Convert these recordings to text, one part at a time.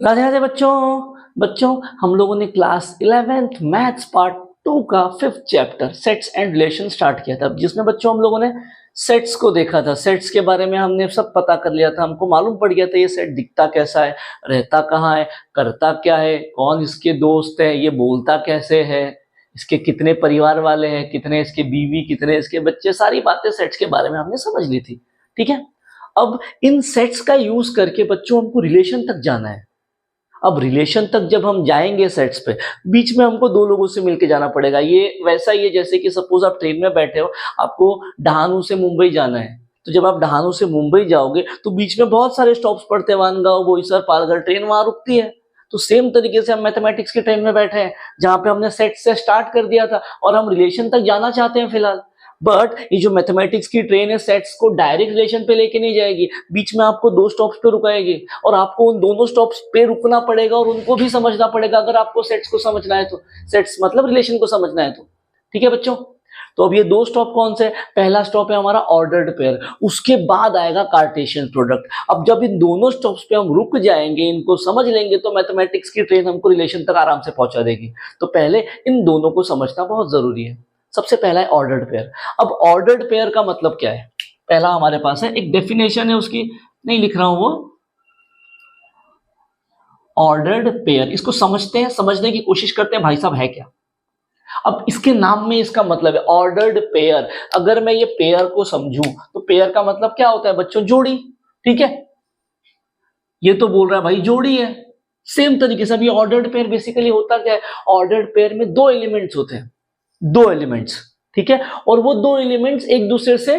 राधे राधे बच्चों। बच्चों, हम लोगों ने क्लास 11th मैथ्स पार्ट 2 का 5th chapter sets and relation start किया था, जिसमें बच्चों हम लोगों ने सेट्स को देखा था। सेट्स के बारे में हमने सब पता कर लिया था, हमको मालूम पड़ गया था ये सेट दिखता कैसा है, रहता कहाँ है, करता क्या है, कौन इसके दोस्त है, ये बोलता कैसे है, इसके कितने परिवार वाले हैं, कितने इसके बीवी, कितने इसके बच्चे, सारी बातें सेट्स के बारे में हमने समझ ली थी। ठीक है, अब इन सेट्स का यूज करके बच्चों हमको रिलेशन तक जाना है। अब रिलेशन तक जब हम जाएंगे सेट्स पे, बीच में हमको दो लोगों से मिलके जाना पड़ेगा। ये वैसा ही है जैसे कि सपोज आप ट्रेन में बैठे हो, आपको डहानू से मुंबई जाना है। तो जब आप डहानू से मुंबई जाओगे तो बीच में बहुत सारे स्टॉप्स पड़ते हैं, वानगांव, बोईसर, पालघर, ट्रेन वहां रुकती है। तो सेम तरीके से हम मैथमेटिक्स की ट्रेन में बैठे हैं, जहां पे हमने सेट से स्टार्ट कर दिया था और हम रिलेशन तक जाना चाहते हैं फिलहाल। बट ये जो मैथमेटिक्स की ट्रेन है सेट्स को डायरेक्ट रिलेशन पे लेके नहीं जाएगी, बीच में आपको दो स्टॉप्स पे रुकाएगी और आपको उन दोनों स्टॉप्स पे रुकना पड़ेगा और उनको भी समझना पड़ेगा अगर आपको सेट्स को समझना है तो। सेट्स मतलब रिलेशन को समझना है तो। ठीक है बच्चों, तो अब ये दो स्टॉप कौन से? पहला स्टॉप है हमारा ऑर्डर्ड पेयर, उसके बाद आएगा कार्टेशियन प्रोडक्ट। अब जब इन दोनों स्टॉप्स पे हम रुक जाएंगे, इनको समझ लेंगे, तो मैथमेटिक्स की ट्रेन हमको रिलेशन तक आराम से पहुंचा देगी। तो पहले इन दोनों को समझना बहुत जरूरी है। सबसे पहला है ऑर्डर्ड पेयर। अब ऑर्डर्ड पेयर का मतलब क्या है? पहला हमारे पास है, एक डेफिनेशन है उसकी, नहीं लिख रहा हूं वो। ऑर्डर्ड पेयर, इसको समझते हैं, समझने की कोशिश करते हैं भाई साहब है क्या। अब इसके नाम में इसका मतलब है ऑर्डर्ड पेयर। अगर मैं ये पेयर को समझूं तो पेयर का मतलब क्या होता है बच्चों? जोड़ी। ठीक है, ये तो बोल रहा है भाई जोड़ी है। सेम तरीके से अभी ऑर्डर्ड पेयर बेसिकली होता क्या है? ऑर्डर्ड पेयर में दो एलिमेंट्स होते हैं, दो एलिमेंट्स। ठीक है, और वो दो एलिमेंट्स एक दूसरे से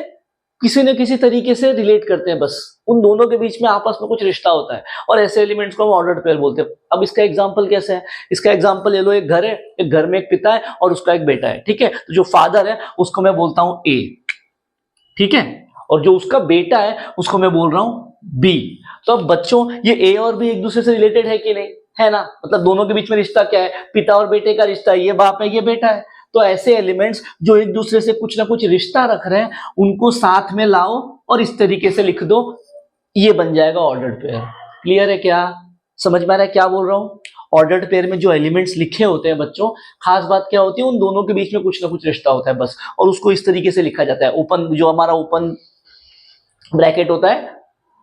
किसी न किसी तरीके से रिलेट करते हैं, बस उन दोनों के बीच में आपस में कुछ रिश्ता होता है और ऐसे एलिमेंट्स को हम ऑर्डर्ड पेयर बोलते हैं। अब इसका एग्जांपल कैसे है? इसका एग्जांपल ले लो, एक घर है, एक घर में एक पिता है और उसका एक बेटा है। ठीक है, तो जो फादर है उसको मैं बोलता हूं ए, ठीक है, और जो उसका बेटा है उसको मैं बोल रहा हूं बी। तो अब बच्चों ये ए और बी एक दूसरे से रिलेटेड है कि नहीं? है ना, मतलब दोनों के बीच में रिश्ता क्या है? पिता और बेटे का रिश्ता है, ये बाप है ये बेटा है। तो ऐसे एलिमेंट्स जो एक दूसरे से कुछ ना कुछ रिश्ता रख रहे हैं, उनको साथ में लाओ और इस तरीके से लिख दो, ये बन जाएगा ऑर्डर्ड पेयर। क्लियर है क्या? समझ में आ रहा है क्या बोल रहा हूं? ऑर्डर्ड पेयर में जो एलिमेंट्स लिखे होते हैं बच्चों, खास बात क्या होती है, उन दोनों के बीच में कुछ ना कुछ रिश्ता होता है बस, और उसको इस तरीके से लिखा जाता है। ओपन, जो हमारा ओपन ब्रैकेट होता है,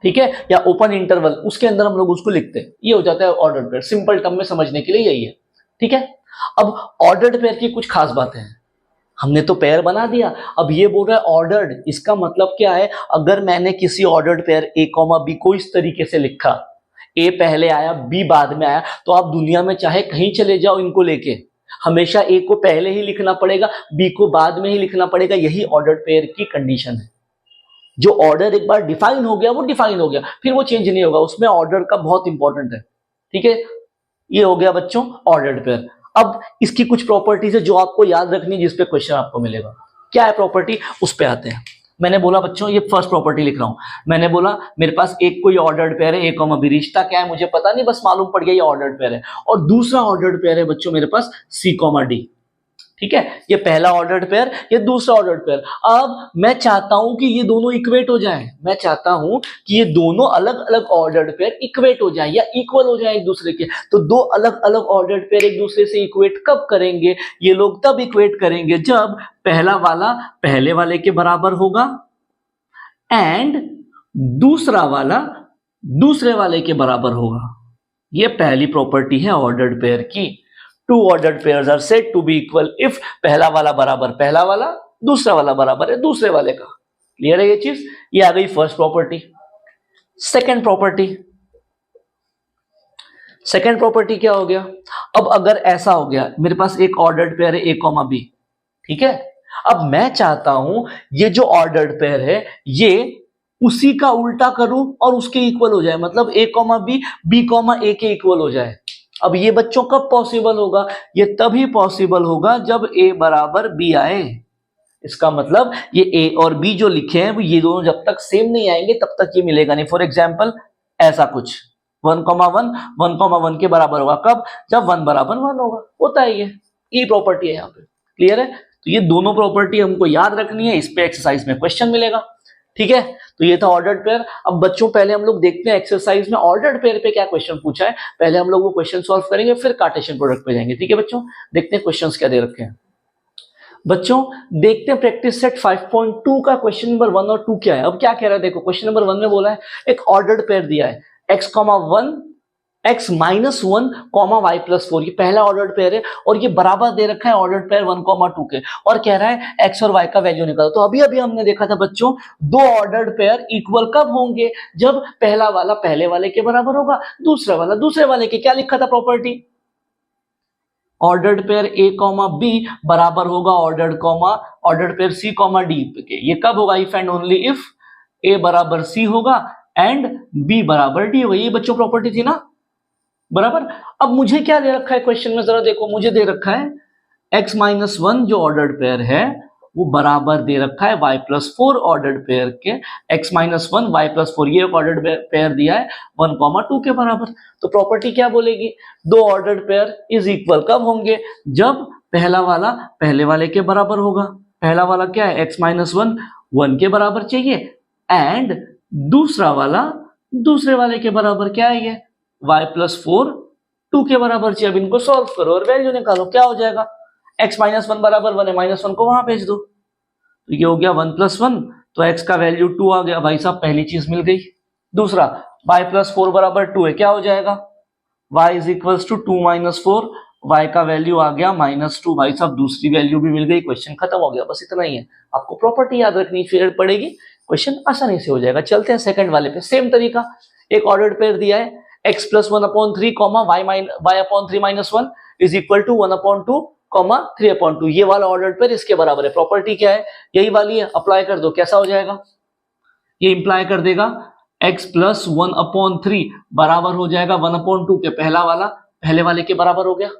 ठीक है, या ओपन इंटरवल, उसके अंदर हम लोग उसको लिखते हैं, ये हो जाता है ऑर्डर्ड पेयर। सिंपल टर्म में समझने के लिए यही है। ठीक है, अब ऑर्डर्ड पेयर की कुछ खास बातें हैं। हमने तो पेयर बना दिया, अब ये बोल रहा है ऑर्डर्ड। इसका मतलब क्या है? अगर मैंने किसी ordered pair A comma B को इस तरीके से लिखा, ए पहले आया बी बाद में आया, तो आप दुनिया में चाहे कहीं चले जाओ इनको लेके, हमेशा ए को पहले ही लिखना पड़ेगा, बी को बाद में ही लिखना पड़ेगा। यही ऑर्डर्ड पेयर की कंडीशन है। जो ऑर्डर एक बार डिफाइन हो गया वो डिफाइन हो गया, फिर वो चेंज नहीं होगा, उसमें ऑर्डर का बहुत इंपॉर्टेंट है। ठीक है, ये हो गया बच्चों ऑर्डर्ड पेयर। अब इसकी कुछ प्रॉपर्टीज है जो आपको याद रखनी, जिस पे क्वेश्चन आपको मिलेगा। क्या है प्रॉपर्टी, उस पे आते हैं। मैंने बोला बच्चों, ये फर्स्ट प्रॉपर्टी लिख रहा हूं। मैंने बोला मेरे पास एक कोई ऑर्डर्ड पेयर है, ए कॉमा बी, रिश्ता क्या है मुझे पता नहीं, बस मालूम पड़ गया ये ऑर्डर्ड पेयर है। और दूसरा ऑर्डर्ड पेयर है बच्चों मेरे पास सी कॉमा डी। ठीक है, ये पहला ऑर्डर्ड पेयर, ये दूसरा ऑर्डर्ड पेयर। अब मैं चाहता हूं कि ये दोनों इक्वेट हो जाएं, मैं चाहता हूं कि ये दोनों अलग अलग ऑर्डर्ड पेयर इक्वेट हो जाएं या इक्वल हो जाएं एक दूसरे के। तो दो अलग अलग ऑर्डर्ड पेयर एक दूसरे से इक्वेट कब करेंगे? ये लोग तब इक्वेट करेंगे जब पहला वाला पहले वाले के बराबर होगा एंड दूसरा वाला दूसरे वाले के बराबर होगा। ये पहली प्रॉपर्टी है ऑर्डर्ड पेयर की। Two ordered pairs are said to be equal if पहला वाला बराबर पहला वाला, दूसरा वाला बराबर है दूसरे वाले का। क्लियर है ये चीज? ये आ गई first property. Second property, second property क्या हो गया? अब अगर ऐसा हो गया, मेरे पास एक ऑर्डर्ड पेयर है ए कॉमा बी, ठीक है, अब मैं चाहता हूं ये जो ऑर्डर्ड पेयर है ये उसी का उल्टा करूं और उसके इक्वल हो जाए, मतलब ए कॉमा बी कॉमा ए के इक्वल हो जाए। अब ये बच्चों कब पॉसिबल होगा? ये तभी पॉसिबल होगा जब ए बराबर बी आए। इसका मतलब ये ए और बी जो लिखे हैं ये दोनों जब तक सेम नहीं आएंगे तब तक ये मिलेगा नहीं। फॉर एग्जाम्पल ऐसा कुछ 1,1 1,1 के बराबर होगा कब? जब 1 बराबर 1 होगा। होता है ये प्रॉपर्टी है यहाँ पे। क्लियर है? तो ये दोनों प्रॉपर्टी हमको याद रखनी है, इस पे एक्सरसाइज में क्वेश्चन मिलेगा। ठीक है, तो ये था ऑर्डर्ड पेयर। अब बच्चों पहले हम लोग देखते हैं एक्सरसाइज में ऑर्डर्ड पेयर पे क्या क्वेश्चन पूछा है। पहले हम लोग वो क्वेश्चन सॉल्व करेंगे, फिर कार्टेशियन प्रोडक्ट पे जाएंगे। ठीक है बच्चों, देखते हैं क्वेश्चंस क्या दे रखे हैं। बच्चों देखते हैं प्रैक्टिस सेट 5.2 का क्वेश्चन नंबर 1 और 2 क्या है। अब क्या कह रहा है देखो, क्वेश्चन नंबर 1 में बोला है एक ऑर्डर्ड पेयर दिया है x, 1 x minus 1 comma Y plus 4, ये पहला ऑर्डर्ड पेयर है और ये बराबर दे रखा है ऑर्डर्ड पेयर 1, 2 के, और कह रहा है x और y का वैल्यू निकालो। तो अभी अभी हमने देखा था बच्चों, दो ऑर्डर्ड पेयर इक्वल कब होंगे, जब पहला वाला पहले वाले के बराबर होगा, दूसरा वाला दूसरे वाले के। क्या लिखा था property, ordered pair a, b बराबर होगा ऑर्डर्ड पेयर c, d के। ये कब होगा, if and only if a बराबर c होगा एंड b बराबर d होगा। ये बच्चों प्रॉपर्टी थी ना, बराबर। अब मुझे क्या दे रखा है क्वेश्चन में, जरा देखो, मुझे दे रखा है x माइनस 1 जो ऑर्डर्ड पेयर है वो बराबर दे रखा है y प्लस 4 ऑर्डर्ड पेयर के। x माइनस 1 y प्लस 4 ये ऑर्डर्ड पेयर दिया है 1, 2 के बराबर। तो प्रॉपर्टी क्या बोलेगी, दो ऑर्डर्ड पेयर इज इक्वल कब होंगे, जब पहला वाला पहले वाले के बराबर होगा। पहला वाला क्या है, x माइनस 1 के बराबर चाहिए, एंड दूसरा वाला दूसरे वाले के बराबर क्या है, ये y प्लस 4 2 के बराबर चाहिए। अब इनको सॉल्व करो और वैल्यू निकालो, क्या हो जाएगा, x माइनस 1 बराबर 1 है, माइनस 1 को वहां भेज दो, तो ये हो गया 1 प्लस 1, तो x का वैल्यू 2 आ गया। भाई साहब पहली चीज मिल गई। दूसरा y प्लस 4 बराबर 2 है, क्या हो जाएगा, y is equals to 2 minus 4, y का वैल्यू आ गया -2। भाई साहब दूसरी वैल्यू भी मिल गई, क्वेश्चन खत्म हो गया। बस इतना ही है, आपको प्रॉपर्टी याद रखनी फिर पड़ेगी, क्वेश्चन आसानी से हो जाएगा। चलते हैं सेकंड वाले पे। सेम तरीका, एक ऑर्डर्ड पेयर दिया है x plus 1/3 comma y/3 minus 1 is equal to 1/2 comma 3/2। ये वाला ऑर्डर्ड पेयर इसके बराबर है। प्रॉपर्टी क्या है, यही वाली है, अप्लाई कर दो, कैसा हो जाएगा, ये इंप्लाई कर देगा x प्लस 1/3 बराबर हो जाएगा 1/2 के, पहला वाला पहले वाले के बराबर हो गया,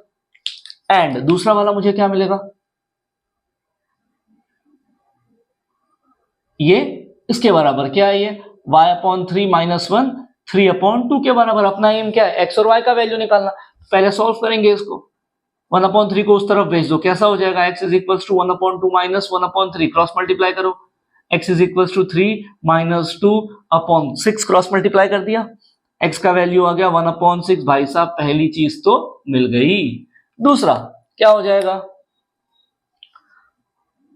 एंड दूसरा वाला मुझे क्या मिलेगा, ये इसके बराबर क्या है, ये y/3 माइनस 1 3/2 के बराबर। अपना एम क्या है, x और y का वैल्यू निकालना। पहले सॉल्व करेंगे इसको, 1/3 को उस तरफ भेज दो, कैसा हो जाएगा, x is equals to 1/2 minus 1/3, cross multiply करो, x is equals to 3 minus 2/6, cross multiply कर दिया, x का वैल्यू आ गया 1/6। भाई साहब पहली चीज तो मिल गई। दूसरा क्या हो जाएगा,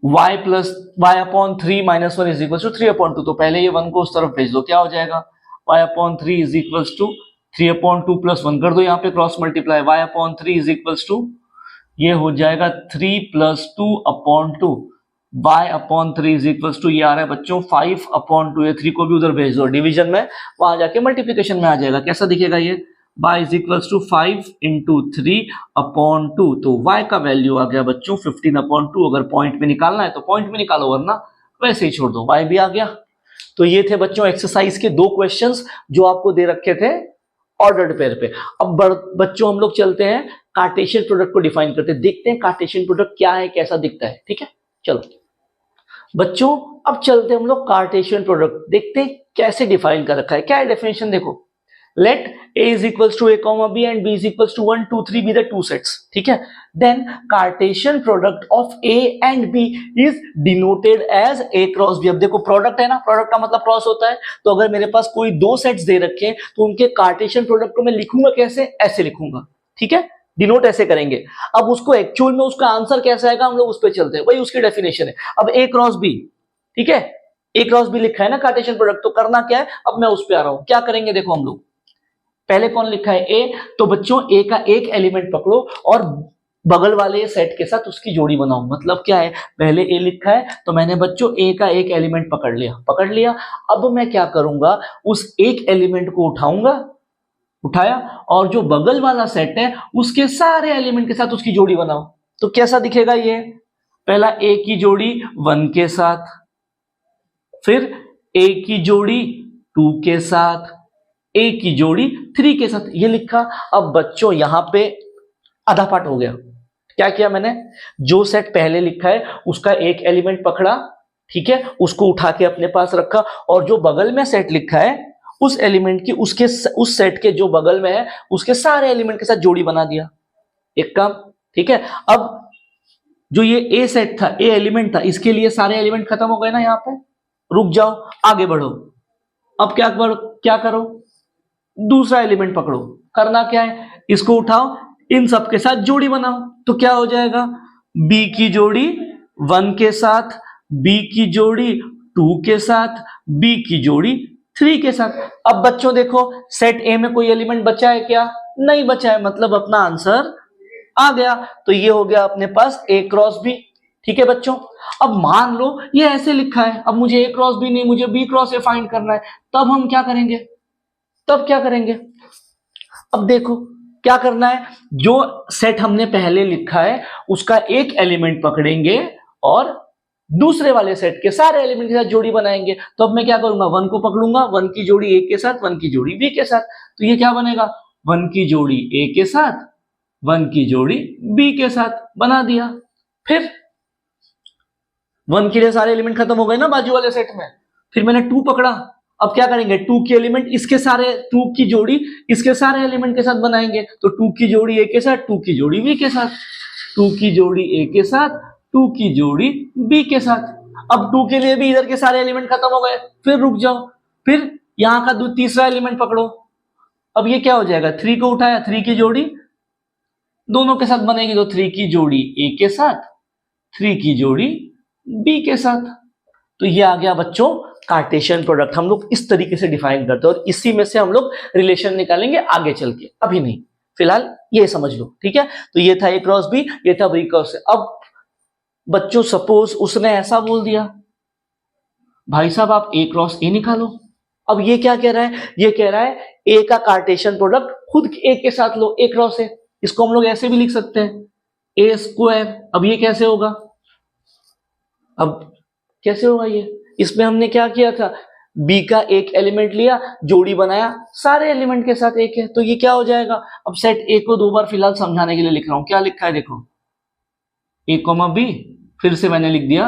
y/3 minus 1 is equals to 3/2, तो पहले ये 1 को उस तरफ भेज दो, क्या हो जाएगा, y/3 is equals to 3/2 plus 1 कर दो, यहाँ पे cross multiply, y/3 is equals to ये हो जाएगा 3 plus 2/2, y/3 is equals to ये आ रहा है बच्चों 5/2, ये 3 को भी उधर भेज दो डिवीजन में, वहां जाके मल्टीप्लीकेशन में आ जाएगा। कैसा दिखेगा ये, y is equals to 5 into 3/2, तो y का वैल्यू आ गया बच्चों 15/2। अगर पॉइंट में निकालना है तो पॉइंट में निकालो, वरना वैसे ही छोड़ दो, y भी आ गया। तो ये थे बच्चों एक्सरसाइज के दो क्वेश्चंस जो आपको दे रखे थे ऑर्डर्ड पेयर पे। अब बच्चों हम लोग चलते हैं कार्टेशियन प्रोडक्ट को डिफाइन करते हैं, देखते हैं कार्टेशियन प्रोडक्ट क्या है, कैसा दिखता है। ठीक है, चलो बच्चों अब चलते हैं हम लोग कार्टेशियन प्रोडक्ट, देखते हैं कैसे डिफाइन कर रखा है। क्या है डेफिनेशन, देखो, let a is equals to a comma b and b is equals to 1 2 3 be the two sets, ठीक है। then Cartesian product of a and b is denoted as a cross b। अब देखो product है ना, product का मतलब cross होता है, तो अगर मेरे पास कोई दो सेट्स दे रखे हैं तो उनके कार्टेशियन प्रोडक्ट को मैं लिखूंगा कैसे, ऐसे लिखूंगा, ठीक है, डिनोट ऐसे करेंगे। अब उसको एक्चुअल में उसका आंसर कैसा आएगा, हम लोग उस पर चलते हैं, वही उसकी डेफिनेशन है। अब a क्रॉस b, ठीक है, a क्रॉस b लिखा है ना कार्टेशियन प्रोडक्ट, तो करना क्या है, अब मैं उस पर आ रहा हूं। क्या करेंगे, देखो हम लोग पहले कौन लिखा है a, तो बच्चों a का एक एलिमेंट पकड़ो और बगल वाले सेट के साथ उसकी जोड़ी बनाओ। मतलब क्या है, पहले a लिखा है तो मैंने बच्चों a का एक एलिमेंट पकड़ लिया। अब मैं क्या करूंगा, उस एक एलिमेंट को उठाया और जो बगल वाला सेट है उसके सारे एलिमेंट के साथ उसकी जोड़ी बनाओ। तो कैसा दिखेगा ये, पहला a की जोड़ी 1 के साथ, फिर a की जोड़ी 2 के साथ, a की जोड़ी 3 के साथ, ये लिखा। अब बच्चों यहां पे आधा पार्ट हो गया। क्या किया मैंने, जो सेट पहले लिखा है उसका एक एलिमेंट पकड़ा, ठीक है, उसको उठा के अपने पास रखा, और जो बगल में सेट लिखा है उस एलिमेंट की उस सेट के जो बगल में है उसके सारे एलिमेंट के साथ जोड़ी बना दिया, एक काम, ठीक है। अब जो ये ए सेट था, ए एलिमेंट था, इसके लिए सारे एलिमेंट खत्म हो गए ना यहाँ पे, रुक जाओ, आगे बढ़ो। अब क्या करो, दूसरा एलिमेंट पकड़ो। करना क्या है, इसको उठाओ, इन सब के साथ जोड़ी बनाओ। तो क्या हो जाएगा, बी की जोड़ी 1 के साथ, बी की जोड़ी 2 के साथ, बी की जोड़ी 3 के साथ। अब बच्चों देखो, सेट ए में कोई एलिमेंट बचा है क्या, नहीं बचा है, मतलब अपना आंसर आ गया। तो ये हो गया अपने पास ए क्रॉस बी। ठीक है बच्चों, अब मान लो ये ऐसे लिखा है, अब मुझे ए क्रॉस बी नहीं, मुझे बी क्रॉस ए फाइंड करना है। तब हम क्या करेंगे, अब देखो क्या करना है, जो सेट हमने पहले लिखा है उसका एक एलिमेंट पकड़ेंगे और दूसरे वाले सेट के सारे एलिमेंट के साथ जोड़ी बनाएंगे। तो अब मैं क्या करूंगा, 1 को पकड़ूंगा, 1 की जोड़ी ए के साथ, 1 की जोड़ी बी के साथ। तो ये क्या बनेगा, 1 की जोड़ी ए के साथ, 1 की जोड़ी बी के साथ बना दिया। फिर 1 के लिए सारे एलिमेंट खत्म हो गए ना बाजू वाले सेट में। फिर मैंने 2 पकड़ा, अब क्या करेंगे, 2 के एलिमेंट इसके सारे, 2 की जोड़ी इसके सारे एलिमेंट के साथ बनाएंगे। तो 2 की जोड़ी ए के साथ, 2 की जोड़ी बी के साथ, 2 की जोड़ी ए के साथ, 2 की जोड़ी बी के साथ। अब 2 के लिए भी इधर के सारे एलिमेंट खत्म हो गए। फिर रुक जाओ, फिर यहां का तीसरा एलिमेंट पकड़ो। अब ये क्या हो जाएगा, 3 को उठाया, 3 की जोड़ी दोनों के साथ बनेगी, तो 3 की जोड़ी ए के साथ, 3 की जोड़ी बी के साथ। तो ये आ गया बच्चों कार्टेशियन प्रोडक्ट। हम लोग इस तरीके से डिफाइन करते हैं और इसी में से हम लोग रिलेशन निकालेंगे आगे चल के, अभी नहीं, फिलहाल ये समझ लो। ठीक है, तो ये था ए क्रॉस बी, ये था बी क्रॉस ए। अब बच्चों सपोज उसने ऐसा बोल दिया, भाई साहब आप ए क्रॉस ए निकालो। अब ये क्या कह रहा है, ये कह रहा है ए का कार्टेशियन प्रोडक्ट खुद ए के साथ लो, ए क्रॉस ए। इसको हम लोग ऐसे भी लिख सकते हैं, ए स्क्वायर। अब ये कैसे होगा, अब कैसे होगा ये, इसमें हमने क्या किया था, बी का एक एलिमेंट लिया, जोड़ी बनाया, सारे एलिमेंट के साथ एक है, तो ये क्या हो जाएगा। अब सेट ए को 2 बार फिलहाल समझाने के लिए लिख रहा हूं, क्या लिखा है देखो, ए कॉमा बी, फिर से मैंने लिख दिया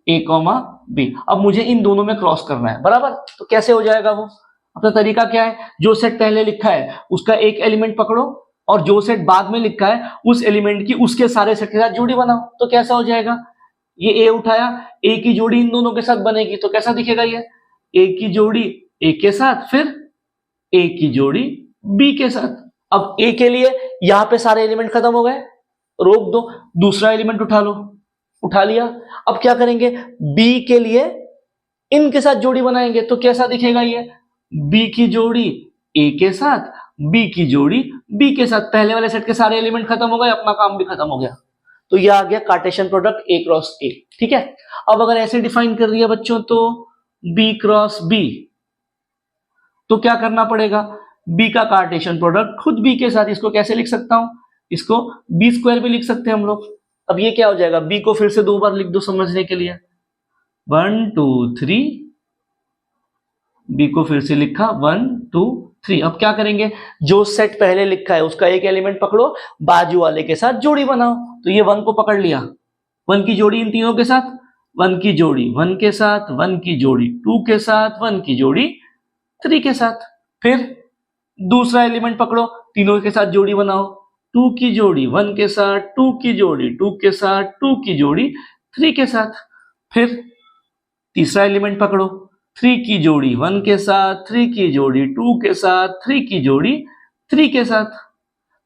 ए कॉमा बी। अब मुझे इन दोनों में क्रॉस करना है, बराबर। तो कैसे हो जाएगा वो, अपना तरीका क्या है, जो सेट पहले लिखा है उसका एक एलिमेंट पकड़ो और जो सेट बाद में लिखा है उस एलिमेंट की उसके सारे सेट के साथ जोड़ी बनाओ। तो कैसा हो जाएगा, ये ए उठाया, ए की जोड़ी इन दोनों के साथ बनेगी, तो कैसा दिखेगा ये, ए की जोड़ी ए के साथ, फिर ए की जोड़ी बी के साथ। अब ए के लिए यहां पे सारे एलिमेंट खत्म हो गए, रोक दो, दूसरा एलिमेंट उठा लो, उठा लिया। अब क्या करेंगे, बी के लिए इनके साथ जोड़ी बनाएंगे, तो कैसा दिखेगा ये, बी की जोड़ी ए के साथ, बी की जोड़ी बी के साथ। पहले वाले सेट के सारे एलिमेंट खत्म हो गए, अपना काम भी खत्म हो गया। तो ये आ गया कार्टेशियन प्रोडक्ट ए क्रॉस ए। ठीक है, अब अगर ऐसे डिफाइन कर दिया बच्चों, तो बी क्रॉस बी, तो क्या करना पड़ेगा, बी का कार्टेशियन प्रोडक्ट खुद बी के साथ। इसको कैसे लिख सकता हूं, इसको बी स्क्वायर भी लिख सकते हैं हम लोग। अब ये क्या हो जाएगा, बी को फिर से 2 बार लिख दो समझने के लिए, 1 2 3, बी को फिर से लिखा 1 2 3। अब क्या करेंगे, जो सेट पहले लिखा है उसका एक एलिमेंट पकड़ो, बाजू वाले के साथ जोड़ी बनाओ। तो ये 1 को पकड़ लिया, 1 की जोड़ी इन तीनों के साथ, 1 की जोड़ी 1 के साथ, 1 की जोड़ी 2 के साथ, 1 की जोड़ी 3 के साथ। फिर दूसरा एलिमेंट पकड़ो, तीनों के साथ जोड़ी बनाओ, 2 की जोड़ी 1 के साथ, 2 की जोड़ी 2 के साथ, 2 की जोड़ी 3 के साथ। फिर तीसरा एलिमेंट पकड़ो, 3 की जोड़ी 1 के साथ, 3 की जोड़ी 2 के साथ, 3 की जोड़ी 3 के साथ।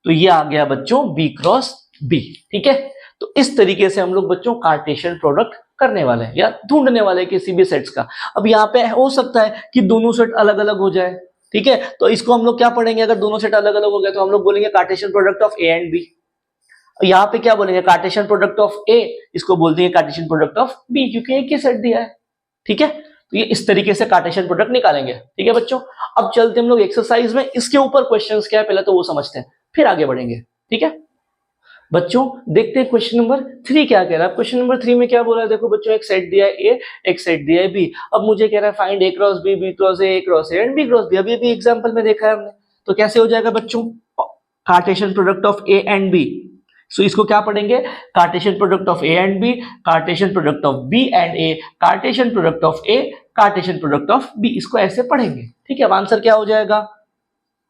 तो ये आ गया बच्चों बी क्रॉस बी। ठीक है, तो इस तरीके से हम लोग बच्चों कार्टेशियन प्रोडक्ट करने वाले हैं या ढूंढने वाले हैं किसी भी सेट्स का। अब यहाँ पे हो सकता है कि दोनों सेट अलग अलग हो जाए। ठीक है, तो इसको हम लोग क्या पढ़ेंगे, अगर दोनों सेट अलग अलग हो गए तो हम लोग बोलेंगे Cartesian product of A and B. यहाँ पे क्या बोलेंगे, कार्टेशियन प्रोडक्ट ऑफ ए, इसको बोलते हैं कार्टेशियन प्रोडक्ट ऑफ बी, क्योंकि एक ही सेट दिया है। ठीक है, तो ये इस तरीके से कार्टेशियन प्रोडक्ट निकालेंगे। ठीक है बच्चों, अब चलते हम लोग एक्सरसाइज में, इसके ऊपर क्वेश्चंस क्या है पहले तो वो समझते हैं, फिर आगे बढ़ेंगे। ठीक है बच्चों, देखते हैं क्वेश्चन नंबर 3 क्या कह रहा है। क्वेश्चन नंबर 3 में क्या बोला है, देखो बच्चों, एक सेट दिया है ए, एक सेट दिया है बी। अब मुझे कह रहा है find A cross B, B cross A cross A and B cross B. अभी अभी एग्जांपल में देखा है हमने, तो कैसे हो जाएगा बच्चों, Cartesian product of A and B. So इसको क्या पढ़ेंगे, Cartesian product of A and B, Cartesian product of B and A, Cartesian product of A, Cartesian product of B. इसको ऐसे पढ़ेंगे। ठीक है, अब आंसर क्या हो जाएगा,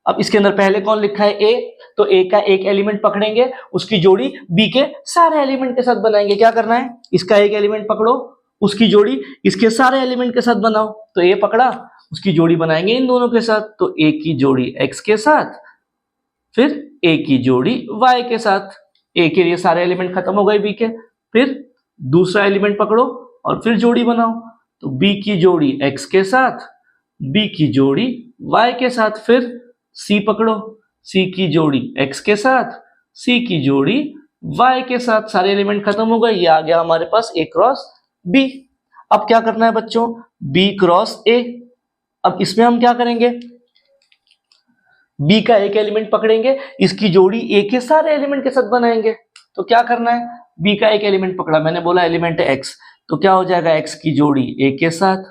अब इसके अंदर पहले कौन लिखा है ए, तो ए का एक एलिमेंट पकड़ेंगे, उसकी जोड़ी बी के सारे एलिमेंट के साथ बनाएंगे। क्या करना है, इसका एक एलिमेंट पकड़ो उसकी जोड़ी इसके सारे एलिमेंट के साथ बनाओ, तो ए पकड़ा, उसकी जोड़ी बनाएंगे इन दोनों के साथ, तो ए की जोड़ी x के साथ, फिर ए की जोड़ी y के साथ। ए के लिए सारे एलिमेंट खत्म हो गए बी के, फिर दूसरा एलिमेंट पकड़ो और फिर जोड़ी बनाओ, तो b की जोड़ी x के साथ, b की जोड़ी y के साथ, फिर c पकड़ो, c की जोड़ी x के साथ, c की जोड़ी y के साथ। सारे एलिमेंट खत्म हो गए, ये आ गया हमारे पास a क्रॉस b। अब क्या करना है बच्चों, b क्रॉस a। अब इसमें हम क्या करेंगे, b का एक एलिमेंट पकड़ेंगे, इसकी जोड़ी a के सारे एलिमेंट के साथ बनाएंगे। तो क्या करना है, b का एक एलिमेंट पकड़ा, मैंने बोला एलिमेंट है x, तो क्या हो जाएगा, x की जोड़ी a के साथ,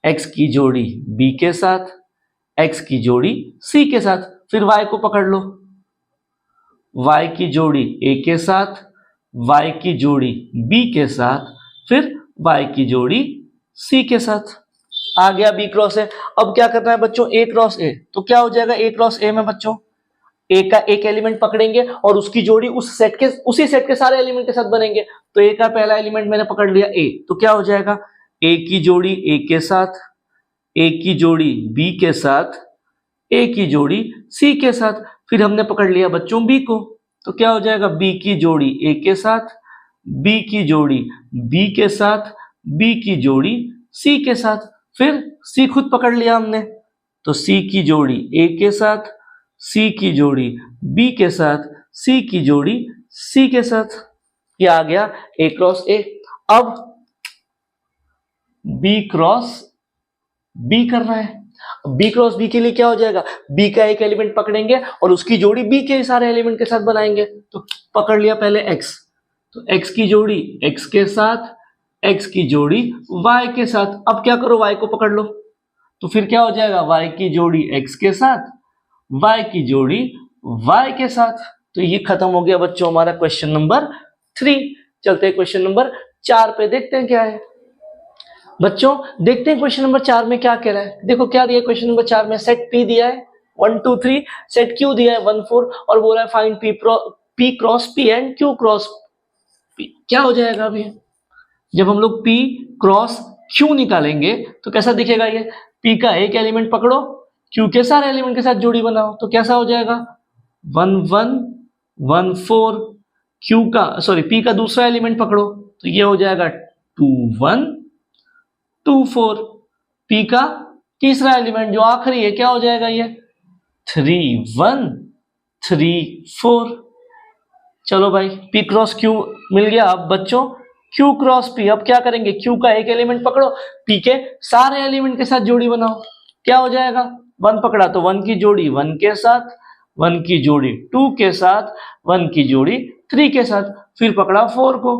x की जोड़ी b के साथ, x की जोड़ी c के साथ, फिर y को पकड़ लो, y की जोड़ी a के साथ, y की जोड़ी b के साथ, फिर y की जोड़ी c के साथ। आ गया b क्रॉस ए। अब क्या करना है बच्चों, a क्रॉस ए, तो क्या हो जाएगा a क्रॉस ए में बच्चों, a का एक एलिमेंट पकड़ेंगे और उसकी जोड़ी उसी सेट के सारे एलिमेंट के साथ बनेंगे। तो a का पहला एलिमेंट मैंने पकड़ लिया a, तो क्या हो जाएगा, a की जोड़ी a के साथ, a की जोड़ी b के साथ, a की जोड़ी c के साथ, फिर हमने पकड़ लिया बच्चों b को, तो क्या हो जाएगा, b की जोड़ी a के साथ, b की जोड़ी b के साथ, b की जोड़ी c के साथ, फिर c खुद पकड़ लिया हमने, तो c की जोड़ी a के साथ, c की जोड़ी b के साथ, c की जोड़ी c के साथ। ये आ गया a क्रॉस a। अब b क्रॉस b करना है, b क्रॉस b के लिए क्या हो जाएगा, b का एक एलिमेंट पकड़ेंगे और उसकी जोड़ी b के सारे एलिमेंट के साथ बनाएंगे। तो पकड़ लिया पहले x, तो x की जोड़ी x के साथ, x की जोड़ी y के साथ। अब क्या करो, y को पकड़ लो, तो फिर क्या हो जाएगा, y की जोड़ी x के साथ, y की जोड़ी y के साथ। तो ये खत्म हो गया बच्चों हमारा क्वेश्चन नंबर 3। चलते हैं क्वेश्चन नंबर 4 पे, देखते हैं क्या है बच्चों। देखते हैं क्वेश्चन नंबर 4 में क्या कह रहा है। देखो क्या दिया है क्वेश्चन नंबर 4 में, सेट p दिया है 1 2 3, सेट q दिया है 1 4 और बोला है find p cross p and q cross p। क्या हो जाएगा अभी, जब हम लोग p क्रॉस q निकालेंगे तो कैसा दिखेगा, ये p का एक एलिमेंट पकड़ो, q के सारे एलिमेंट के साथ जोड़ी बनाओ, तो कैसा हो जाएगा 1 1 1 4, q का p का दूसरा एलिमेंट पकड़ो, तो ये हो जाएगा 2 1 2 4, p का तीसरा एलिमेंट जो आखिरी है क्या हो जाएगा, ये 3 1 3 4। चलो भाई p क्रॉस q मिल गया। अब बच्चों q क्रॉस p, अब क्या करेंगे, q का एक एलिमेंट पकड़ो, p के सारे एलिमेंट के साथ जोड़ी बनाओ, क्या हो जाएगा, 1 पकड़ा तो 1 की जोड़ी 1 के साथ, 1 की जोड़ी 2 के साथ, 1 की जोड़ी 3 के साथ, फिर पकड़ा 4 को,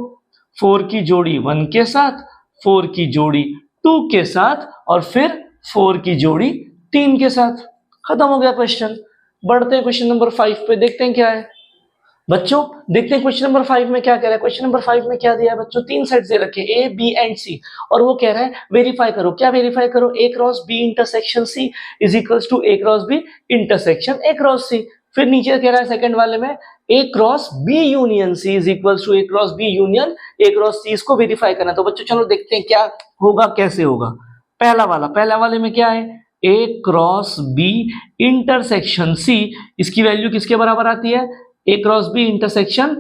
4 की जोड़ी 1 के साथ, 4 की जोड़ी 2 के साथ और फिर 4 की जोड़ी 3 के साथ। खत्म हो गया क्वेश्चन। बढ़ते हैं क्वेश्चन नंबर 5 पे, देखते हैं क्या है बच्चों। देखते हैं क्वेश्चन नंबर 5 में क्या कह रहा है। क्वेश्चन नंबर 5 में क्या दिया है बच्चों, 3 सेट्स दे रखे A B एंड C और वो कह रहा है वेरीफाई करो। क्या वेरीफाई करो, A cross B intersection C is equals to A cross B intersection A cross C। फिर नीचे कह रहा है सेकंड वाले में A cross B union C is equals to A cross B union A cross C। इसको verify करना। तो बच्चों चलो देखते हैं क्या होगा, कैसे होगा। पहला वाले में क्या है, A cross B intersection C, इसकी वैल्यू किसके बराबर आती है, A cross B intersection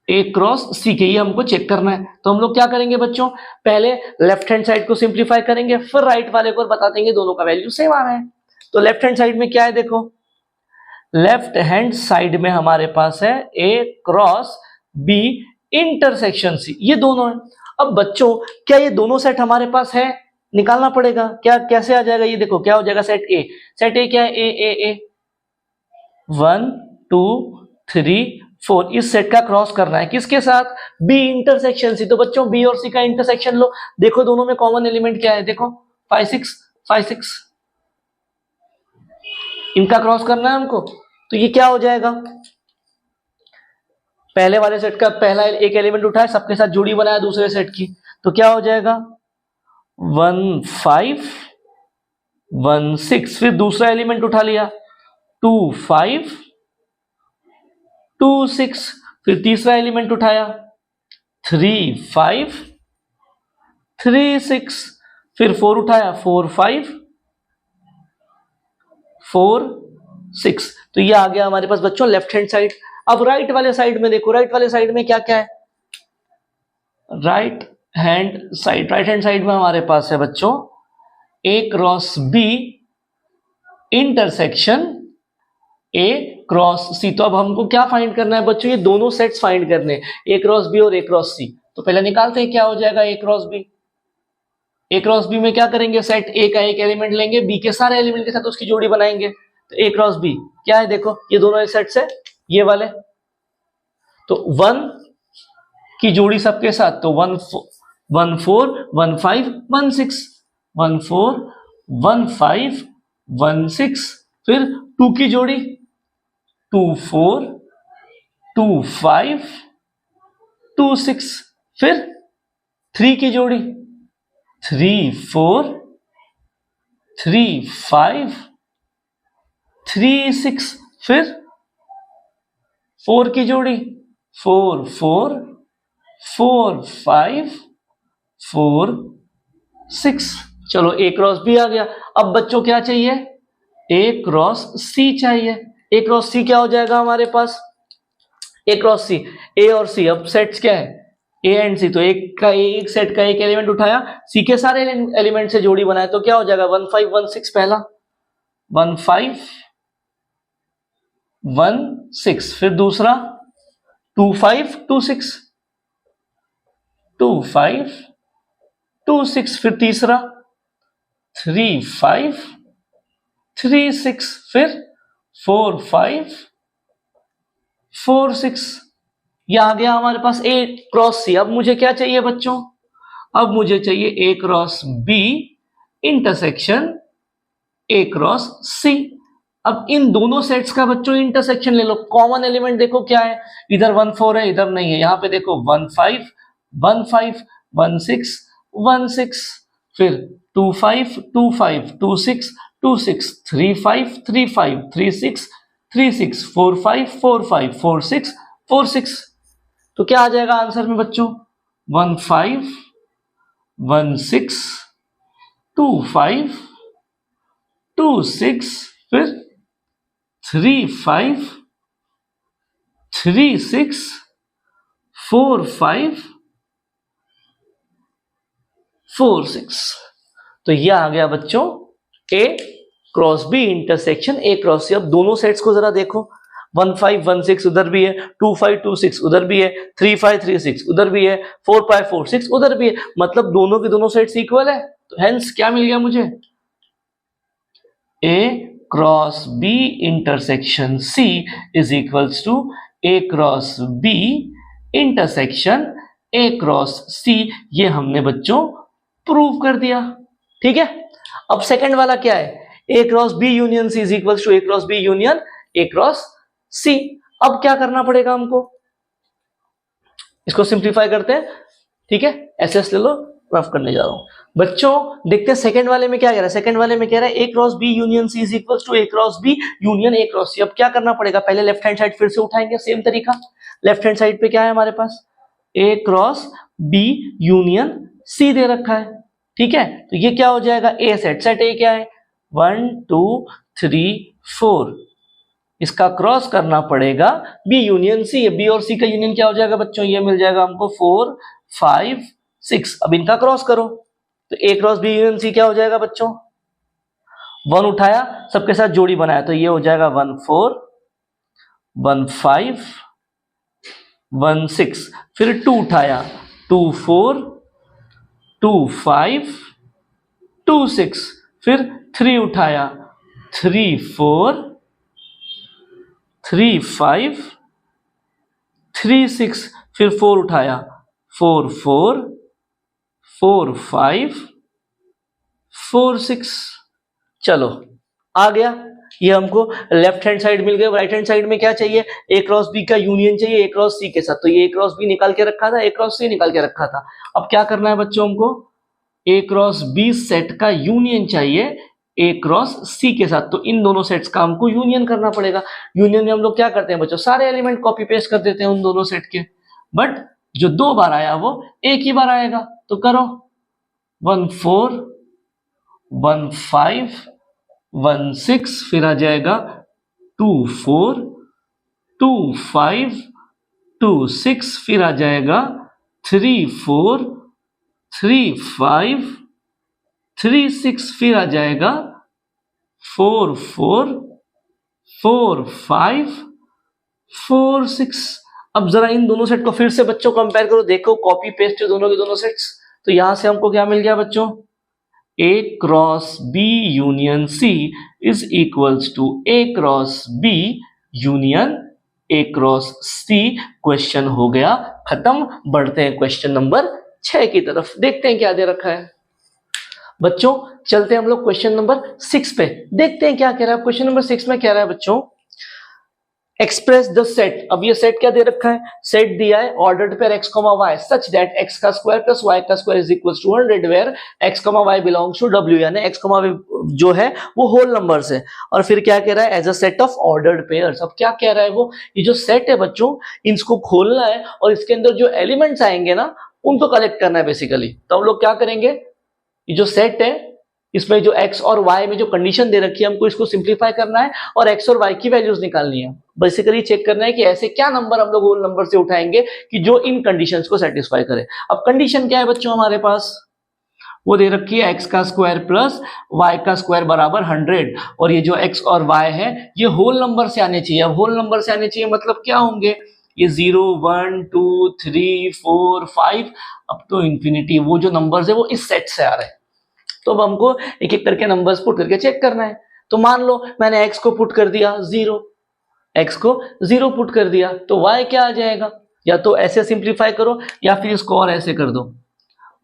A cross C के, ये हमको चेक करना है। तो हम लोग क्या करेंगे बच्चों, पहले लेफ्ट हैंड साइड को सिंप्लीफाई करेंगे, फिर राइट वाले को बता देंगे दोनों का वैल्यू सेम आ रहा है। तो लेफ्ट हैंड साइड में क्या है, देखो लेफ्ट हैंड साइड में हमारे पास है A cross B intersection C, ये दोनों है। अब बच्चों क्या ये दोनों सेट हमारे पास है, निकालना पड़ेगा। क्या कैसे आ जाएगा, ये देखो क्या हो जाएगा, सेट A क्या है, A 1 2 3 4, इस सेट का क्रॉस करना है किसके साथ, B इंटरसेक्शन C। तो बच्चों B और C का इंटरसेक्शन लो, देखो दोनों में कॉमन एलिमेंट क्या है, देखो 5 6, इनका क्रॉस करना है हमको। तो ये क्या हो जाएगा, पहले वाले सेट का पहला एक एलिमेंट उठाया, सबके साथ जोड़ी बनाया दूसरे सेट की, तो क्या हो जाएगा 1 5 1 6, फिर दूसरा एलिमेंट उठा लिया 2 5 2 6, फिर तीसरा एलिमेंट उठाया 3 5 3 6, फिर 4 उठाया 4 5 4 6। तो ये आ गया हमारे पास बच्चों लेफ्ट हैंड साइड। अब राइट वाले साइड में देखो, राइट वाले साइड में क्या क्या है, राइट हैंड साइड में हमारे पास है बच्चों A cross B intersection A cross C। तो अब हमको क्या फाइंड करना है बच्चों, ये दोनों सेट्स फाइंड करने हैं, A क्रॉस B और A क्रॉस C। तो पहले निकालते हैं क्या हो जाएगा A cross B। A cross B में क्या करेंगे, सेट A का एक एलिमेंट लेंगे, B के सारे एलिमेंट के साथ उसकी जोड़ी बनाएंगे। तो A क्रॉस B क्या है, देखो ये दोनों सेट्स है ये वाले, तो 1 की जोड़ी सबके साथ, तो 1 4 1 5 1 6 1 4 1 5 1 6। फिर 2 की जोड़ी 2 4 2 5 2 6। फिर 3 की जोड़ी 3 4 3 5 3 6। फिर 4 की जोड़ी 4 4 4 5 4 6। चलो A क्रॉस B आ गया। अब बच्चों क्या चाहिए, A क्रॉस C चाहिए। A क्रॉस C क्या हो जाएगा हमारे पास, A क्रॉस C, A और C अब सेट्स क्या है A एंड C। तो एक सेट का एक एलिमेंट उठाया, C के सारे एलिमेंट से जोड़ी बनाए, तो क्या हो जाएगा 1 5 1 6। पहला 1 5 1 6। फिर दूसरा 2 5 2 6 2 5 2 6। फिर तीसरा 3 5 3 6। फिर 4 5 4 6। ये आ गया हमारे पास A क्रॉस C। अब मुझे क्या चाहिए बच्चों, अब मुझे चाहिए A cross B intersection A cross C। अब इन दोनों सेट्स का बच्चों इंटरसेक्शन ले लो, कॉमन एलिमेंट देखो क्या है, इधर 1 4 है इधर नहीं है, यहां पे देखो 1 5 1 5 1 6 1 6। फिर 2 5 2 5 2 6 2 6 3 5 3 5 3 6 3 6 4 5 4 5 4 6 4 6। तो क्या आ जाएगा आंसर में बच्चों 1 5 1 6 2 5 2 6। फिर 3 5 3 6 4 5 4 6। तो ये आ गया बच्चों A cross B intersection A cross C। अब दोनों सेट्स को जरा देखो, 1 5 1 6 उधर भी है, 2 5 2 6 उधर भी है, 3 5 3 6 उधर भी है, 4 5 4 6 उधर भी है, मतलब दोनों के दोनों सेट्स इक्वल है। तो हेंस क्या मिल गया मुझे, A cross B intersection C is equals to A cross B intersection A cross C। ये हमने बच्चों प्रूव कर दिया, ठीक है। अब सेकंड वाला क्या है, A cross B union C is equals to A cross B union A cross C। अब क्या करना पड़ेगा हमको, इसको सिंप्लीफाई करते हैं, ठीक है। एसएस ले लो, रफ करने जा रहा हूं बच्चों। देखते हैं सेकंड वाले में क्या कह रहा है, सेकंड वाले में कह रहा है A cross B union C is equals to A cross B union A cross C। अब क्या करना पड़ेगा, पहले लेफ्ट हैंड साइड फिर से उठाएंगे, सेम तरीका। लेफ्ट हैंड साइड पे क्या है हमारे पास, A cross B union C दे रखा है, ठीक है। तो ये क्या हो जाएगा, A सेट, सेट A क्या है 1 2 3 4, इसका क्रॉस करना पड़ेगा B यूनियन C। B और C का यूनियन क्या हो जाएगा बच्चों, ये मिल जाएगा हमको 4 5 6। अब इनका क्रॉस करो, तो A cross B union C क्या हो जाएगा बच्चों, 1 उठाया सबके साथ जोड़ी बनाया, तो ये हो जाएगा 1 4 1 5 1 6। फिर 2 उठाया 2 4 2 5 2 6। फिर 3 उठाया 3 4 3 5 3 6। फिर 4 उठाया 4 4 4 5 4 6। चलो आ गया, ये हमको लेफ्ट हैंड साइड मिल गया। राइट हैंड साइड में क्या चाहिए, A क्रॉस B का यूनियन चाहिए A क्रॉस C के साथ, तो ये A क्रॉस B निकाल के रखा था, A क्रॉस C निकाल के रखा था। अब क्या करना है बच्चों, हमको A क्रॉस B सेट का यूनियन चाहिए A क्रॉस C के साथ, तो इन दोनों सेट्स का हमको यूनियन करना पड़ेगा। यूनियन में हम लोग क्या करते हैं बच्चों, सारे एलिमेंट कॉपी पेस्ट कर देते हैं उन दोनों सेट के, बट जो 2 बार आया वो एक ही बार आएगा। तो करो 14 15 16, फिर आ जाएगा 24 25 26, फिर आ जाएगा 34 35 36, फिर आ जाएगा 44 45 46। अब जरा इन दोनों सेट को फिर से बच्चों कंपेयर करो, देखो कॉपी पेस्ट दोनों के दोनों सेट्स। तो यहां से हमको क्या मिल गया बच्चों, A cross B union C is equals to A cross B union A cross C। Question हो गया खत्म। बढ़ते हैं क्वेश्चन नंबर 6 की तरफ, देखते हैं क्या दे रखा है बच्चों। चलते हैं हम लोग क्वेश्चन नंबर 6 पे, देखते हैं क्या कह रहा है। क्वेश्चन नंबर 6 में कह रहा है बच्चों, एक्सप्रेस द सेट। अब ये सेट क्या दे रखा है, सेट दिया है ordered pair x, y such that x का स्क्वायर प्लस y का square is equal to 100 where x, y belongs to w, यानी x, y जो है वो होल नंबर्स है। और फिर क्या कह रहा है, as a set of ordered pairs. अब क्या कह रहा है वो, ये जो सेट है बच्चों इनको खोलना है और इसके अंदर जो एलिमेंट्स आएंगे ना उनको कलेक्ट करना है बेसिकली। तो हम लोग क्या करेंगे, ये जो सेट है इसमें जो x और y में जो कंडीशन दे रखी है हमको इसको सिंप्लीफाई करना है और x और y की वैल्यूज निकालनी है। बेसिकली चेक करना है कि ऐसे क्या नंबर हम लोग होल नंबर से उठाएंगे कि जो इन कंडीशंस को सेटिस्फाई करे। अब कंडीशन क्या है बच्चों हमारे पास, वो दे रखी है x का स्क्वायर प्लस y का स्क्वायर बराबर 100, और ये जो x और y है ये होल नंबर से आने चाहिए। अब होल नंबर से आने चाहिए मतलब क्या होंगे, ये 0 1 2 3 4 5 अब तो इंफिनिटी, वो जो नंबर्स है वो इस सेट से आ रहे हैं। तो अब हमको एक एक करके नंबर्स पुट करके चेक करना है। तो मान लो मैंने x को पुट कर दिया 0, x को 0 पुट कर दिया तो y क्या आ जाएगा, या तो ऐसे सिंप्लीफाई करो या फिर इसको और ऐसे कर दो,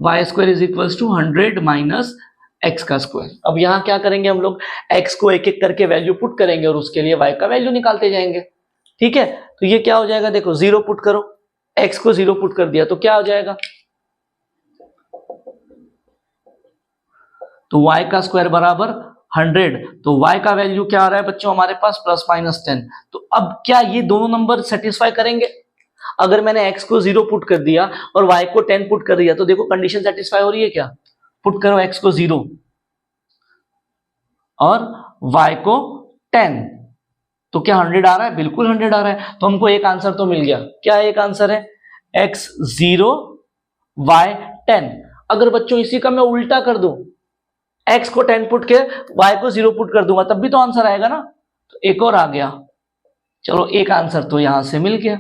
y square is equals to 100 minus x का स्क्वायर। अब यहाँ क्या करेंगे हम लोग, x को एक एक करके वैल्यू पुट करेंगे और उसके लिए y का वैल्यू निकालते जाएंगे। ठीक है, तो ये क्या हो जाएगा, देखो 0 पुट करो, x को 0 पुट कर दिया तो क्या हो जाएगा, तो y का स्क्वायर बराबर 100, तो y का वैल्यू क्या आ रहा है बच्चों हमारे पास प्लस माइनस 10। तो अब क्या ये दोनों नंबर सेटिस्फाई करेंगे, अगर मैंने x को 0 पुट कर दिया और y को 10 पुट कर दिया तो देखो कंडीशन सेटिस्फाई हो रही है क्या, पुट करो x को 0 और y को 10 तो क्या 100 आ रहा है, बिल्कुल 100 आ रहा है। तो हमको एक आंसर तो मिल गया, क्या एक आंसर है, x 0 y 10। अगर बच्चों इसी का मैं उल्टा कर दूं, x को 10 पुट के y को 0 पुट कर दूंगा तब भी तो आंसर आएगा ना, तो एक और आ गया। चलो एक आंसर तो यहां से मिल गया।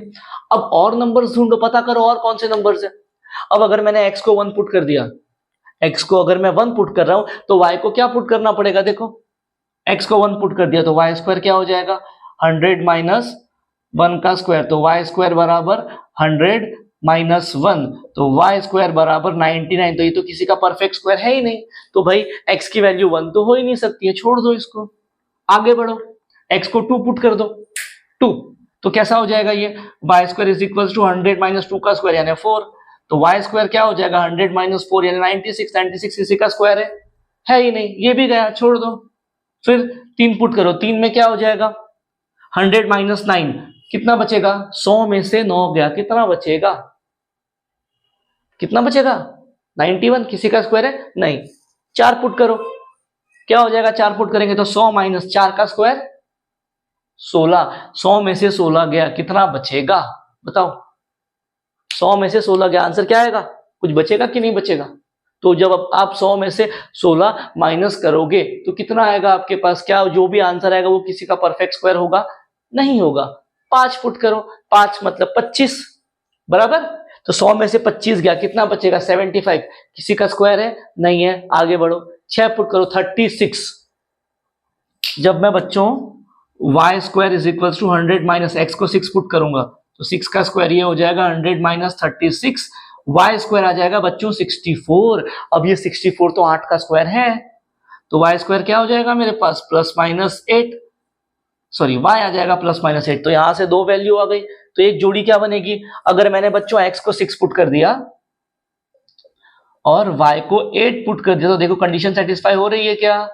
अब और नंबर्स ढूंढो, पता करो और कौन से नंबर्स है। अब अगर मैंने x को 1 पुट कर दिया, x को अगर मैं 1 पुट कर रहा हूं तो y को क्या पुट करना पड़ेगा, देखो x को 1 पुट कर दिया तो y स्क्वायर क्या हो जाएगा 100 माइनस 1 का स्क्वायर, तो y स्क्वायर बराबर 100 माइनस 1, तो y स्क्वायर बराबर 99। तो ये तो किसी का परफेक्ट स्क्वायर है ही नहीं, तो भाई x की वैल्यू 1 तो हो ही नहीं सकती है, छोड़ दो इसको, आगे बढ़ो, x को 2 पुट कर दो 2, तो कैसा हो जाएगा ये y square is equal to 100 minus 2 का स्क्वायर यानी 4, तो y स्क्वायर क्या हो जाएगा 100 माइनस 4 यानी 96। 96 किसी का स्क्वायर है ही नहीं, ये भी गया, छोड़ दो। फिर 3 पुट करो, 3 में क्या हो जाएगा 100 माइनस 9 कितना बचेगा, 100 में से 9 गया, कितना बचेगा, कितना बचेगा 91, किसी का स्क्वायर है नहीं। 4 पुट करो, क्या हो जाएगा 4 पुट करेंगे तो 100 माइनस 4 का स्क्वायर 16, 100 में से 16 गया, कितना बचेगा बताओ, 100 में से 16 गया, आंसर क्या आएगा, कुछ बचेगा कि नहीं बचेगा। तो जब आप 100 में से 16 माइनस करोगे तो कितना आएगा आपके पास, क्या जो भी आंसर आएगा वो किसी का परफेक्ट स्क्वायर होगा, नहीं होगा। 5 पुट करो, 5 मतलब 25 बराबर, तो 100 में से 25 गया, कितना बचेगा 75, किसी का स्क्वायर है नहीं है, आगे बढ़ो। 6 पुट करो 36, जब मैं बच्चों y square is equal to 100 minus x को 6 पुट करूंगा तो 6 का स्क्वायर ये हो जाएगा 100 माइनस 36, y स्क्वायर आ जाएगा बच्चों 64। अब ये 64 तो 8 का स्क्वायर है, तो y स्क्वायर क्या हो जाएगा मेरे पास प्लस माइनस 8, सॉरी y आ जाएगा प्लस माइनस 8। तो यहां से 2 वैल्यू आ गई, तो एक जोड़ी क्या बनेगी, अगर मैंने बच्चों x को 6 पुट कर दिया और y को 8 पुट कर दिया तो देखो कंडीशन सेटिस्फाई हो रही है क्या,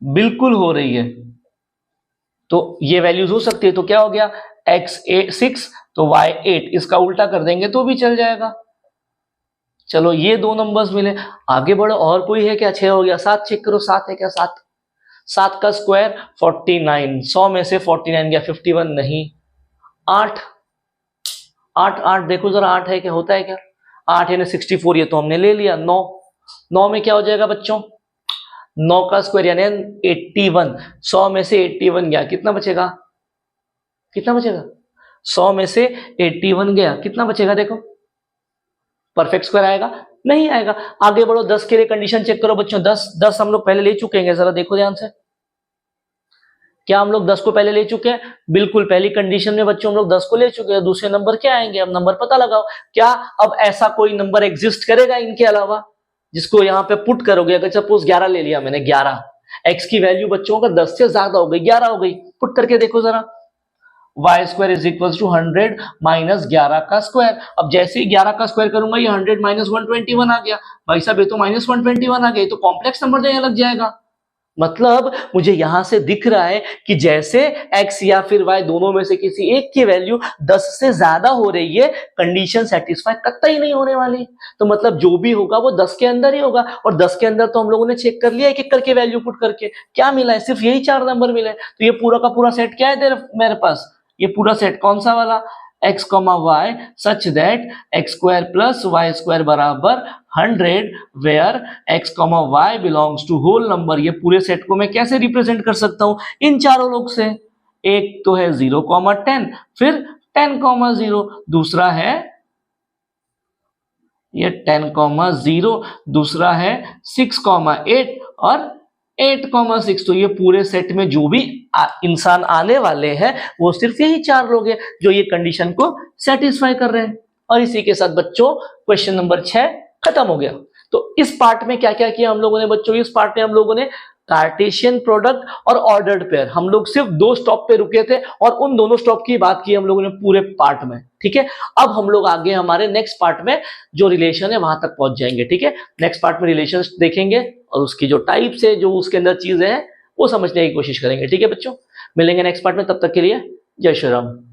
बिल्कुल हो रही है। तो ये वैल्यूज हो सकती है, तो क्या हो गया x 6 तो y 8, इसका उल्टा कर देंगे तो भी चल जाएगा। चलो ये दो नंबर्स मिले, आगे बढ़ो। और कोई है क्या? 6 हो गया। 7 चेक करो, 7 है क्या? 7, 7 का स्क्वायर 49, 100 में से 49 गया 51 नहीं। 8, 8 8 देखो जरा, 8 है क्या? होता है क्या? 8 यानी 64, ये तो हमने ले लिया। 9, 9 में क्या हो जाएगा बच्चों? 9 का स्क्वायर यानी 81, 100 में से 81 गया, कितना बचेगा? कितना बचेगा? 100 में से 81 गया, कितना बचेगा? देखो परफेक्ट स्क्वायर आएगा? नहीं आएगा। आगे बढ़ो, 10 के लिए कंडीशन चेक करो बच्चों। 10 हम लोग पहले ले चुके हैं, जरा देखो ध्यान से। क्या हम लोग 10 को पहले ले चुके हैं? बिल्कुल, पहली कंडीशन में बच्चों हम लोग 10 को ले चुके हैं। दूसरे नंबर क्या आएंगे? अब नंबर पता लगाओ। क्या अब ऐसा कोई नंबर एग्जिस्ट करेगा इनके अलावा जिसको यहाँ पे पुट करोगे? अगर सपोज 11 ले लिया मैंने, 11, एक्स की वैल्यू बच्चों का 10 से ज्यादा हो गई, 11 हो गई, पुट करके देखो जरा। Y square is equal to 100 minus 11 का स्क्वायर। अब जैसे ही 11 का स्क्वायर करूंगा, ये 100 माइनस 121 आ गया। भाई साहब ये तो माइनस 121 आ गया, तो कॉम्प्लेक्स नंबर देने लग जाएगा। मतलब मुझे यहां से दिख रहा है कि जैसे x या फिर y दोनों में से किसी एक की वैल्यू 10 से ज्यादा हो रही है, कंडीशन सेटिस्फाई कतई नहीं होने वाली। तो मतलब जो भी होगा वो 10 के अंदर ही होगा, और 10 के अंदर तो हम लोगों ने चेक कर लिया एक एक करके वैल्यू पुट करके। क्या मिला है? सिर्फ यही 4 नंबर मिले। तो ये पूरा का पूरा सेट क्या है मेरे पास? ये पूरा सेट कौन सा वाला? x, y such that x square plus y square बराबर 100 where x, y belongs to whole number. ये पूरे सेट को मैं कैसे रिप्रेजेंट कर सकता हूं? इन चारों लोग से। एक तो है 0, 10, फिर 10, 0, दूसरा है ये 10, 0, दूसरा है 6, 8 और 8, 6। तो ये पूरे सेट में जो भी इंसान आने वाले हैं वो सिर्फ यही 4 लोग हैं जो ये कंडीशन को सेटिस्फाई कर रहे हैं। और इसी के साथ बच्चों क्वेश्चन नंबर 6 खत्म हो गया। तो इस पार्ट में क्या क्या किया हम लोगों ने बच्चों? इस पार्ट में हम लोगों ने कार्टेशियन प्रोडक्ट और ऑर्डर्ड पेयर, हम लोग सिर्फ 2 स्टॉप पे रुके थे और उन दोनों स्टॉप की बात की हम लोगों ने पूरे पार्ट में। ठीक है, अब हम लोग आगे हमारे नेक्स्ट पार्ट में जो रिलेशन है वहां तक पहुंच जाएंगे। ठीक है, नेक्स्ट पार्ट में रिलेशन देखेंगे और उसकी जो टाइप्स है, जो उसके अंदर चीजें हैं, वो समझने की कोशिश करेंगे। ठीक है बच्चों, मिलेंगे नेक्स्ट पार्ट में, तब तक के लिए जय श्री राम।